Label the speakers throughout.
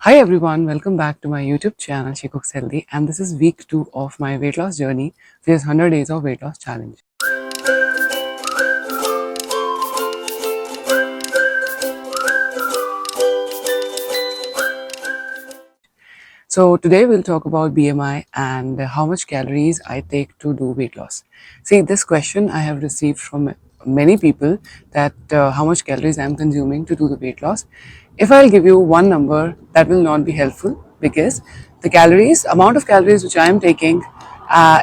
Speaker 1: Hi everyone, welcome back to my YouTube channel She Cooks Healthy, and this is week 2 of my weight loss journey, which is 100 days of weight loss challenge. So today we'll talk about BMI and how much calories I take to do weight loss. See, this question I have received from many people that how much calories I'm consuming to do the weight loss. If I'll give you one number, that will not be helpful because the calories, amount of calories which I am taking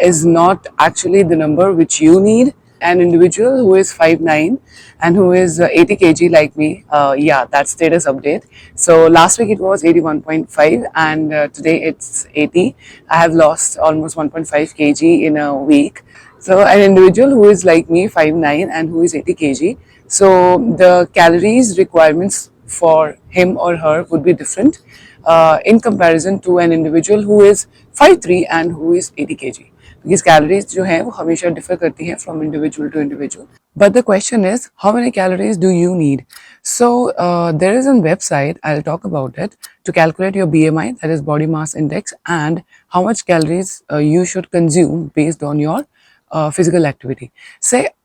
Speaker 1: is not actually the number which you need. An individual who is 5'9" and who is 80 kg like me, yeah, that's status update. So last week it was 81.5 and today it's 80. I have lost almost 1.5 kg in a week. So an individual who is like me, 5'9" and who is 80 kg, so the calories requirements for him or her would be different in comparison to an individual who is 5'3" and who is 80 kg. Because calories जो है वो हमेशा differ करती हैं from individual to individual. But the question is, how many calories do you need? So there is a website, I'll talk about it, to calculate your BMI, that is body mass index, and how much calories you should consume based on your physical activity.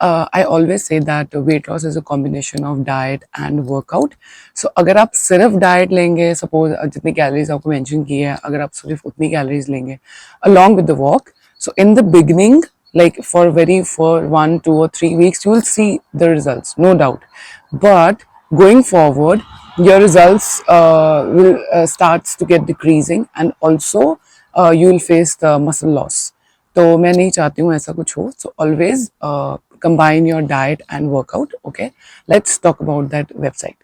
Speaker 1: I always say that weight loss is a combination of diet and workout. So अगर आप सिर्फ diet लेंगे, suppose जितनी calories आपको mention की है, अगर आप सिर्फ उतनी calories लेंगे along with the walk, so in the beginning, like for 1, 2 or 3 weeks, you will see the results, no doubt. But going forward, your results will starts to get decreasing, and also you will face the muscle loss. तो मैं नहीं चाहती हूँ ऐसा कुछ हो. So always combine your diet and workout. Okay, let's talk about that website.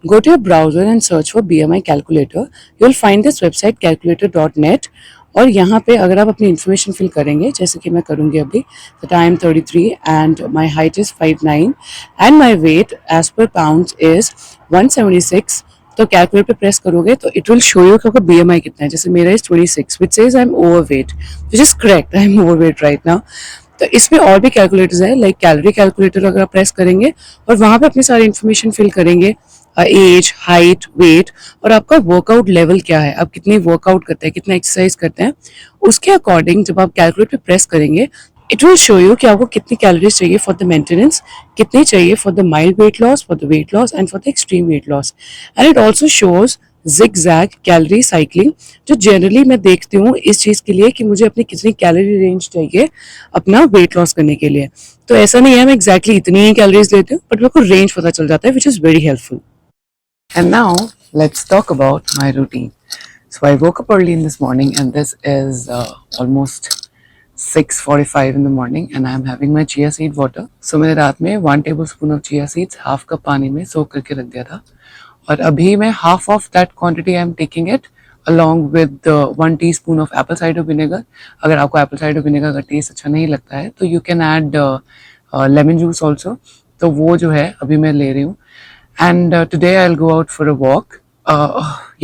Speaker 1: Go to your browser and search for BMI calculator. You will find this website calculator.net. और यहाँ पे अगर आप अपनी इन्फॉर्मेशन फिल करेंगे, जैसे कि मैं करूँगी अभी, that I am 33 and my height is 5'9" and my weight as per pounds is 176. तो कैलकुलेटर पे प्रेस करोगे तो इट विल शो यू कि आपका BMI कितना है. जैसे मेरा is 26 which says I am overweight, which is correct, I am overweight right now. तो इसमें और भी कैलकुलेटर्स है, लाइक कैलोरी कैलकुलेटर अगर आप प्रेस करेंगे और वहाँ पे अपनी सारी इन्फॉर्मेशन फिल करेंगे, एज, हाइट, वेट और आपका वर्कआउट लेवल क्या है, आप कितनी वर्कआउट करते हैं, कितना एक्सरसाइज करते हैं, उसके अकॉर्डिंग जब आप कैलकुलेटर पे प्रेस करेंगे इट विल शो यू कि आपको कितनी कैलोरीज चाहिए फॉर द मेंटेनेंस, कितनी चाहिए for the mild weight loss, for the weight loss and for the extreme weight loss. And it also shows zigzag calorie cycling, जो generally मैं देखती हूँ इस चीज़ के लिए कि मुझे अपनी कितनी कैलोरी रेंज चाहिए अपना वेट लॉस करने के लिए. तो ऐसा नहीं है मैं एग्जैक्टली इतनी ही कैलोरीज लेती हूँ, बट मेरे को रेंज पता चल जाता है, which is very helpful. And now let's talk about my routine. So I woke up early in this morning, and this is almost 6:45 in the morning, and I am having my chia seed water. So मैंने रात में 1 tablespoon of chia seeds half cup पानी में सोख करके रख दिया था, और अभी मैं half of that quantity I am taking it along with 1 teaspoon of apple cider vinegar. अगर आपको apple cider vinegar का टेस्ट अच्छा नहीं लगता है तो you can add lemon juice also. तो वो जो है अभी मैं ले रही हूँ. And today I'll go out for a walk.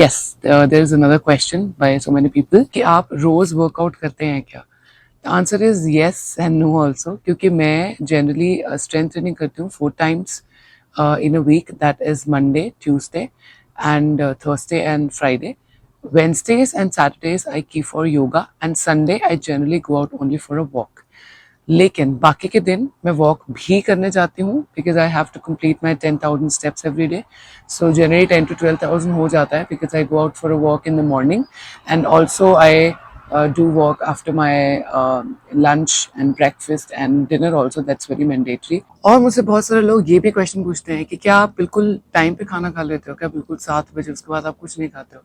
Speaker 1: Yes, there is another question by so many people कि आप रोज वर्कआउट करते हैं क्या? The answer is yes and no also, क्योंकि मैं generally strength training करती हूँ 4 times in a week. That is Monday, Tuesday, and Thursday and Friday. Wednesdays and Saturdays I keep for yoga, and Sunday I generally go out only for a walk. लेकिन बाकी के दिन मैं walk भी करने जाती हूँ because I have to complete my 10,000 steps every day. So generally 10 to 12,000 हो जाता है because I go out for a walk in the morning, and also I do walk after my lunch and breakfast and dinner also, that's very mandatory. और मुझसे बहुत सारे लोग ये भी क्वेश्चन पूछते हैं कि क्या आप बिल्कुल टाइम पे खाना खा लेते हो, क्या बिल्कुल 7 बजे उसके बाद आप कुछ नहीं खाते हो?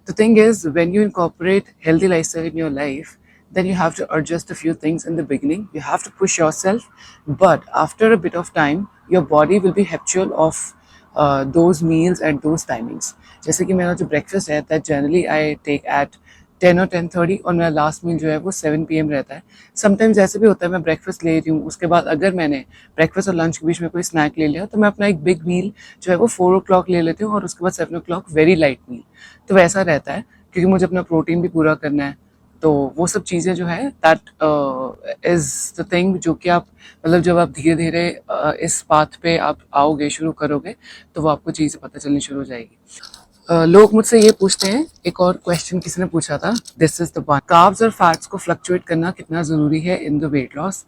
Speaker 1: The thing is, when you incorporate healthy lifestyle in your life, then you have to adjust a few things in the beginning. You have to push yourself, but after a bit of time, your body will be habitual of those meals at those timings. जैसे कि मेरा जो breakfast है, that generally I take at 10 or 10:30, और मेरा last मील जो है वो 7 PM रहता है. समटाइम्स ऐसे भी होता है मैं ब्रेकफास्ट ले रही हूँ, उसके बाद अगर मैंने ब्रेकफास्ट और लंच के बीच में कोई स्नैक ले लिया तो मैं अपना एक बिग मील जो है वो 4 o'clock ले लेती हूँ, और उसके बाद 7 o'clock वेरी लाइट मील. तो वैसा रहता है क्योंकि मुझे अपना प्रोटीन भी पूरा करना है. तो वो सब चीज़ें जो है दैट इज़ द थिंग जो कि आप मतलब जब आप धीरे धीरे इस पाथ पे आप आओगे, शुरू करोगे, तो वो आपको चीज़ें पता चलनी शुरू हो जाएगी. लोग मुझसे ये पूछते हैं, एक और क्वेश्चन किसी ने पूछा था, this is the one, carbs और फैट्स को फ्लक्चुएट करना कितना जरूरी है in the weight loss.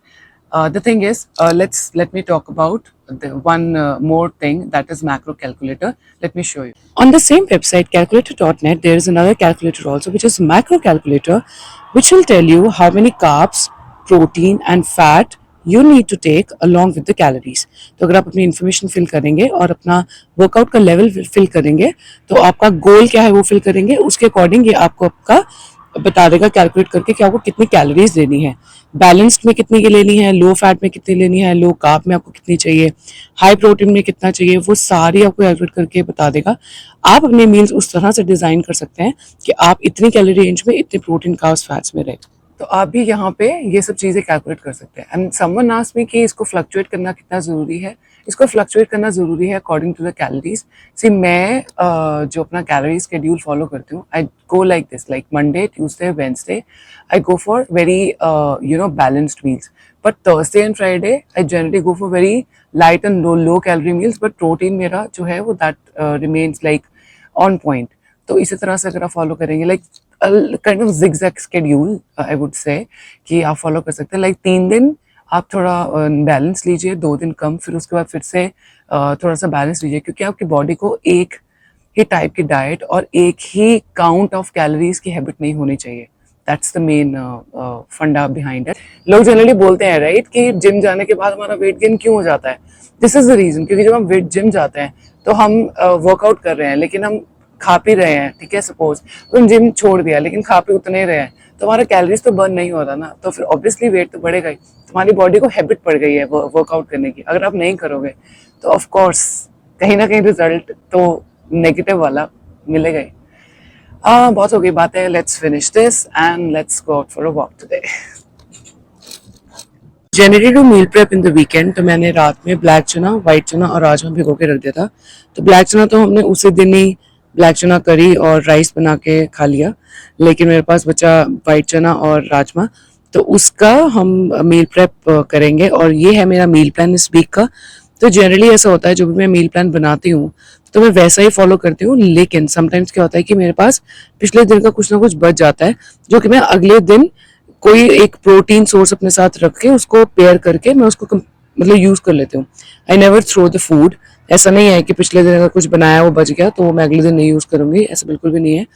Speaker 1: The thing is, let me talk about the one more thing, that is macro calculator. Let me show you. On the same website, calculator.net, there is another calculator also, which is macro calculator, which will tell you how many carbs, protein and fat you need to take along with the calories. तो अगर आप अपनी information fill करेंगे और अपना workout का level fill करेंगे, तो आपका गोल क्या है वो फिल करेंगे, उसके अकॉर्डिंग ये आपको आपका बता देगा कैलकुलेट करके कि आपको कितनी कैलोरीज लेनी है, बैलेंस्ड में कितनी की लेनी है, लो फैट में कितनी लेनी है, लो कार्ब में आपको कितनी चाहिए, हाई प्रोटीन में कितना चाहिए, वो सारी आपको कैलकुलेट करके बता देगा. आप अपने मील्स उस तरह से डिज़ाइन कर सकते हैं कि आप इतनी कैलोरी रेंज में इतने प्रोटीन कार्ब्स फैट्स में रहें. तो आप भी यहाँ पे ये सब चीज़ें कैलकुलेट कर सकते हैं. एंड समवन आस्क्ड मी कि इसको फ्लक्चुएट करना कितना ज़रूरी है. इसको फ्लक्चुएट करना ज़रूरी है according to the calories. See मैं जो अपना कैलोरी शेड्यूल फॉलो करती हूँ, I go like this, like Monday, Tuesday, Wednesday I go for very balanced meals, but Thursday and Friday I generally go for very light and low calorie meals, but protein मेरा जो है वो that remains like on point. तो इसी तरह से अगर आप फॉलो करेंगे, like kind of zigzag schedule, I would say कि आप फॉलो कर सकते हैं. लाइक 3 दिन आप थोड़ा बैलेंस लीजिए, 2 दिन कम, फिर उसके बाद फिर से थोड़ा सा बैलेंस लीजिए, क्योंकि आपकी बॉडी को एक ही टाइप की डाइट और एक ही काउंट ऑफ कैलोरीज की हैबिट नहीं होनी चाहिए. दैट्स द मेन फंडा बिहाइंड इट. लोग जनरली बोलते हैं राइट कि जिम जाने के बाद हमारा वेट गेन क्यों हो जाता है. दिस इज द रीजन, क्योंकि जब हम वेट जिम जाते हैं तो हम वर्कआउट कर रहे हैं, लेकिन हम खा पी रहे हैं, ठीक है, सपोज तो जिम छोड़ दिया लेकिन खा पी उतने ही रहे हैं, तो हमारा कैलोरीज तो बर्न नहीं हो रहा ना, तो फिर ऑब्वियसली वेट तो बढ़ेगा ही. तुम्हारी बॉडी को हैबिट पड़ गई है वर्कआउट करने की. अगर आप नहीं करोगे तो ऑफ कोर्स कहीं ना कहीं रिजल्ट तो नेगेटिव वाला मिलेगा ही. बहुत हो गई बातें, let's finish this and let's go out for a walk today. Generally to meal prep in the weekend, तो मैंने रात में ब्लैक चना, व्हाइट चना और राजमा भिगो के रख दिया था. तो ब्लैक चना तो हमने उसी दिन ही ब्लैक चना करी और राइस बना के खा लिया, लेकिन मेरे पास बचा वाइट चना और राजमा, तो उसका हम मील प्रेप करेंगे. और ये है मेरा मील प्लान इस वीक का. तो जनरली ऐसा होता है, जब भी मैं मील प्लान बनाती हूँ तो मैं वैसा ही फॉलो करती हूँ, लेकिन समटाइम्स क्या होता है कि मेरे पास पिछले दिन का कुछ ना कुछ बच जाता है, जो कि मैं अगले दिन कोई एक प्रोटीन सोर्स अपने साथ रख के उसको पेयर करके मैं उसको मतलब यूज़ कर लेती हूँ. I never throw the food. ऐसा नहीं है कि पिछले दिन अगर कुछ बनाया वो बच गया तो मैं अगले दिन नहीं यूज़ करूँगी, ऐसा बिल्कुल भी नहीं है.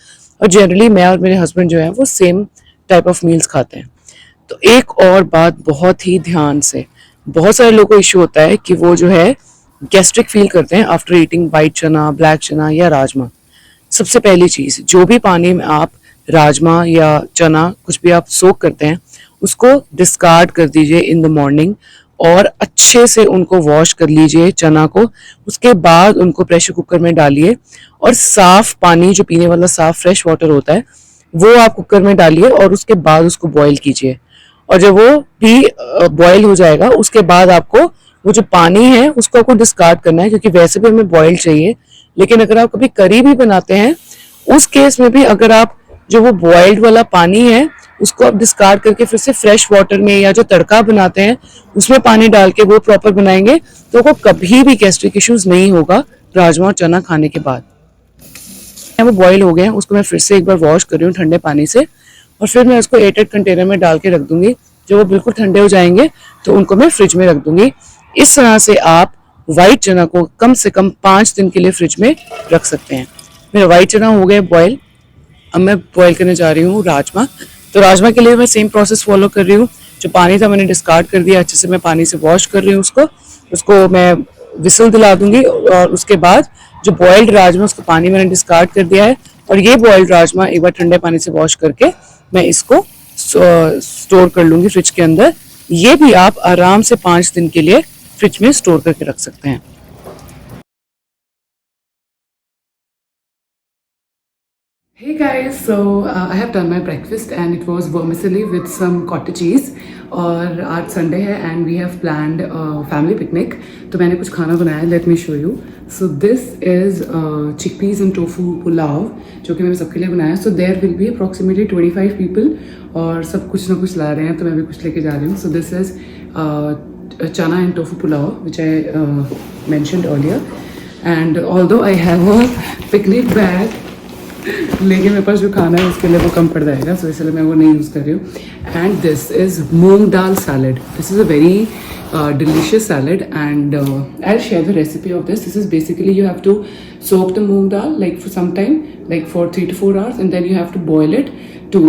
Speaker 1: और जनरली मैं और मेरे हस्बैंड जो है वो सेम टाइप ऑफ मील्स खाते हैं. तो एक और बात बहुत ही ध्यान से, बहुत सारे लोगों को इश्यू होता है कि वो जो है गैस्ट्रिक फील करते हैं आफ्टर ईटिंग वाइट चना, ब्लैक चना या राजमा. सबसे पहली चीज़, जो भी पानी में आप राजमा या चना कुछ भी आप सोक करते हैं उसको डिस्कार्ड कर दीजिए इन द मॉर्निंग, और अच्छे से उनको वॉश कर लीजिए चना को. उसके बाद उनको प्रेशर कुकर में डालिए और साफ पानी, जो पीने वाला साफ फ्रेश वाटर होता है, वो आप कुकर में डालिए और उसके बाद उसको बॉईल कीजिए. और जब वो भी बॉईल हो जाएगा उसके बाद आपको वो जो पानी है उसको आपको डिस्कार्ड करना है, क्योंकि वैसे भी हमें बॉईल चाहिए. लेकिन अगर आप कभी करी भी बनाते हैं उस केस में भी अगर आप जो वो बॉइल्ड वाला पानी है उसको आप डिस्कार्ड करके फिर से फ्रेश वाटर में या जो तड़का बनाते हैं उसमें पानी डाल के वो प्रॉपर बनाएंगे तो आपको कभी भी गैस्ट्रिक इश्यूज नहीं होगा राजमा और चना खाने के बाद. वो बॉईल हो गए हैं, उसको मैं फिर से एक बार वॉश कर रही हूँ ठंडे पानी से, और फिर मैं उसको एयरटाइट कंटेनर में डाल के रख दूंगी. जब वो बिल्कुल ठंडे हो जाएंगे तो उनको मैं फ्रिज में रख दूंगी. इस तरह से आप व्हाइट चना को कम से कम 5 दिन के लिए फ्रिज में रख सकते हैं. मेरा व्हाइट चना हो गया बॉयल. अब मैं बॉयल करने जा रही हूँ राजमा. तो राजमा के लिए मैं सेम प्रोसेस फॉलो कर रही हूँ. जो पानी था मैंने डिस्कार्ड कर दिया, अच्छे से मैं पानी से वॉश कर रही हूँ उसको मैं विसल दिला दूंगी. और उसके बाद जो बॉइल्ड राजमा, उसको पानी मैंने डिस्कार्ड कर दिया है, और ये बॉइल्ड राजमा एक बार ठंडे पानी से वॉश करके मैं इसको स्टोर कर लूंगी फ्रिज के अंदर. ये भी आप आराम से 5 दिन के लिए फ्रिज में स्टोर करके रख सकते हैं. Hey guys, so I have done my breakfast and it was vermicelli with some cottage cheese. और आज संडे है and we have planned a family picnic. तो मैंने कुछ खाना बनाया, let me show you. So this is chickpeas and tofu pulao, जो कि मैंने सबके लिए बनाया. So there will be approximately 25 people और सब कुछ ना कुछ ला रहे हैं, तो मैं भी कुछ लेके जा रही हूँ. So this is chana and tofu pulao which I mentioned earlier. And although I have a picnic bag, लेकिन मेरे पास जो खाना है उसके लिए वो कम पड़ जाएगा, सो इसलिए मैं वो नहीं यूज़ कर रही हूँ. And this is moong dal salad. This is a very delicious salad, and I'll share the recipe of this. This is basically you have to soak the moong dal like for some time, like for 3 to 4 hours, and then you have to boil it to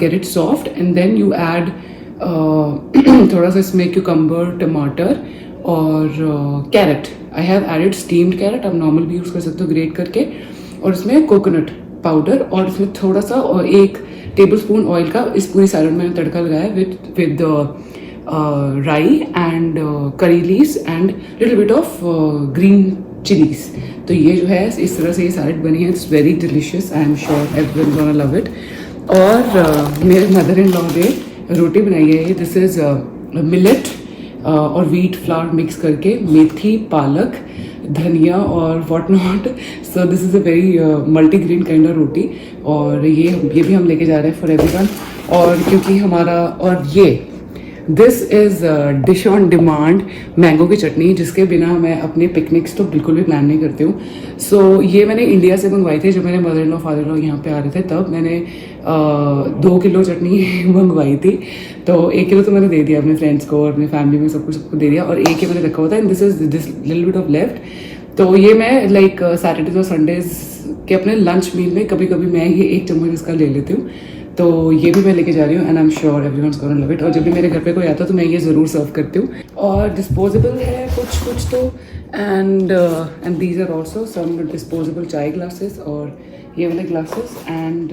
Speaker 1: get it soft, and then you add थोड़ा सा इसमें cucumber, टमाटर और carrot. I have added steamed carrot, आप normal भी use कर सकते हो ग्रेट करके, और इसमें कोकोनट पाउडर, और इसमें थोड़ा सा और 1 टेबल स्पून ऑयल का इस पूरी सैलड में तड़का लगाया विद राई and curry leaves and little bit of green chillies. तो ये जो है इस तरह से ये सैलड बनी है. It's very delicious. I am sure everyone gonna love it. और मेरे मदर इन लॉ ने रोटी बनाई है. दिस इज़ मिलेट और व्हीट फ्लावर मिक्स करके, मेथी, पालक, धनिया और what not. So this is a very multigrain kind of roti, और ये भी हम लेके जा रहे हैं फॉर एवरीवन. और क्योंकि हमारा, और ये this is dish on demand mango की चटनी, जिसके बिना मैं अपने पिकनिक्स तो बिल्कुल भी प्लान नहीं करती हूँ. सो ये मैंने इंडिया से मंगवाई थी. जब मेरे mother in law father in law यहाँ पे आ रहे थे तब मैंने 2 किलो चटनी मंगवाई थी. तो 1 किलो तो मैंने दे दिया अपने फ्रेंड्स को और अपनी फैमिली में सबको दे दिया, और एक ही मैंने रखा हुआ था. And this is this little bit of left. तो ये मैं लाइक सैटरडेज और संडेज के अपने लंच मील में कभी कभी मैं ये 1 चम्मच इसका ले लेती हूँ. तो ये भी मैं लेके जा रही हूँ, and I am sure everyone's gonna love it. और जब भी मेरे घर पे कोई आता है तो मैं ये ज़रूर सर्व करती हूँ. और डिस्पोजेबल है कुछ तो, and these are also some disposable chai glasses और ये वाले glasses. And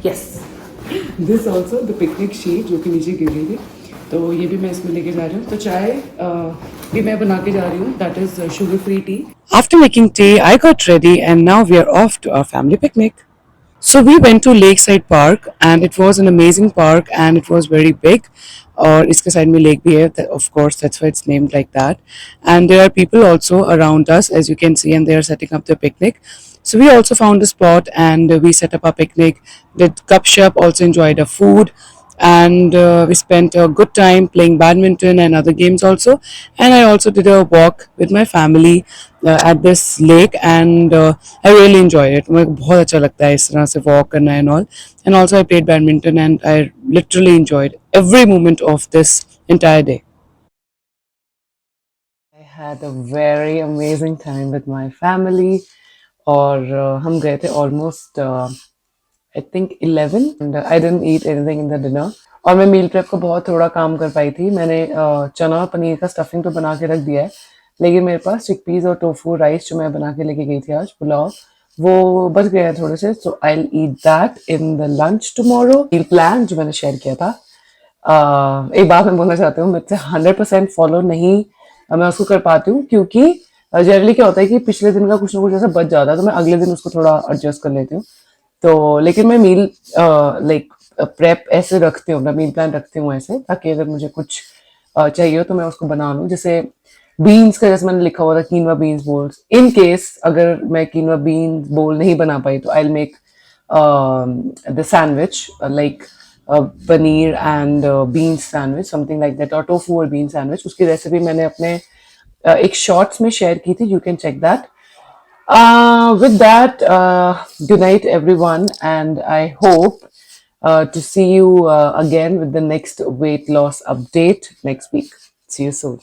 Speaker 1: yes, this also the picnic sheet जो कि नीचे गिर गई थी, तो ये भी मैं इसमें लेके जा रही हूँ. तो चाय भी मैं बना के जा रही हूँ, that is sugar free T. After making tea, I got ready, and now we are off to our family picnic. So we went to Lakeside Park, and it was an amazing park, and it was very big. और इसके side में lake भी है, of course that's why it's named like that. And there are people also around us, as you can see, and they are setting up their picnic. So we also found a spot, and we set up our picnic, did cup shop, also enjoyed our food, and we spent a good time playing badminton and other games also. And I also did a walk with my family at this lake, and I really enjoyed it. मुझे बहुत अच्छा लगता है इस तरह से walk करना and all. And also I played badminton, and I literally enjoyed every moment of this entire day. I had a very amazing time with my family. और हम गए थे almost I think 11, and I didn't eat anything in the dinner. और मैं meal prep का बहुत थोड़ा काम कर पाई थी. मैंने चना और पनीर का स्टफिंग तो बना के रख दिया है, लेकिन मेरे पास चिकपीस और टोफू राइस जो मैं बना के लेके गई थी आज, पुलाव, वो बच गए हैं थोड़े से. So I will eat that in the lunch tomorrow. Meal plan जो मैंने शेयर किया था, एक बात मैं बोलना चाहती हूँ, मुझसे 100% फॉलो नहीं मैं उसको कर पाती हूँ, क्योंकि जनरली क्या होता है कि पिछले दिन का कुछ ना कुछ ऐसा बच जाता है, तो मैं अगले दिन उसको थोड़ा एडजस्ट कर लेती हूँ. तो लेकिन मैं मील लाइक प्रेप ऐसे रखती हूँ, मैं मील प्लान रखती हूँ ऐसे, ताकि अगर मुझे कुछ चाहिए हो तो मैं उसको बना लूँ. जैसे बीन्स का, जैसे मैंने लिखा हुआ था quinoa beans bowls, in case अगर मैं कीनवा बीन्स बोल नहीं बना पाई तो I will make the sandwich like paneer and beans sandwich, something like that, और टोफू और बीन सैंडविच. उसकी रेसिपी मैंने अपने एक शॉर्ट्स में शेयर की थी, you can check that. With that, good night, everyone, and I hope to see you again with the next weight loss update next week. See you soon.